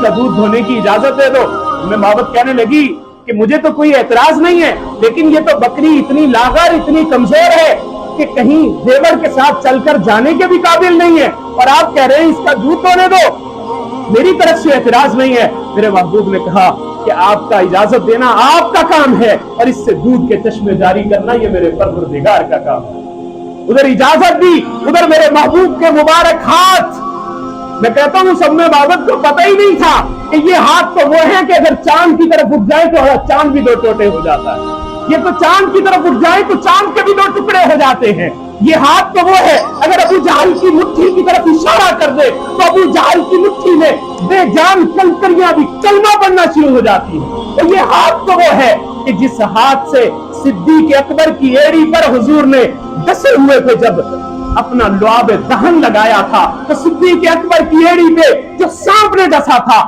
का दूध धोने की इजाजत दे दो। उम्मे माबद कहने लगी कि मुझे तो कोई एतराज नहीं है, लेकिन ये तो बकरी इतनी लागर, इतनी कमजोर है कि कहीं जेवर के साथ चलकर जाने के भी काबिल नहीं है, और आप कह रहे हैं इसका दूध धोने दो। मेरी तरफ से एतराज नहीं है। मेरे महबूब ने कहा कि आपका इजाजत देना आपका काम है, और इससे दूध के चश्मे जारी करना ये मेरे परवरदिगार का काम है। उधर इजाजत दी, उधर मेरे महबूब के मुबारक हाथ। मैं कहता हूं सब में बाबत को पता ही नहीं था कि ये हाथ तो वो है कि अगर चांद की तरफ उठ जाए तो चांद भी दो टोटे हो जाता है। ये तो चांद की तरफ उठ जाए तो चांद के भी दो टुकड़े हो जाते हैं। ये हाथ तो वो है, अगर अबू जहल की मुट्ठी की तरफ इशारा कर दे तो अबू जहल की मुट्ठी में बेजान कंकरियां भी कलमा पढ़ना शुरू हो जाती है। और ये हाथ तो वो है कि जिस हाथ से सिद्दीक अकबर की एड़ी पर हुजूर ने डसे हुए थे, जब अपना लुआब दहन लगाया था तो सिद्दीक अकबर की एड़ी पे जो सांप ने डसा था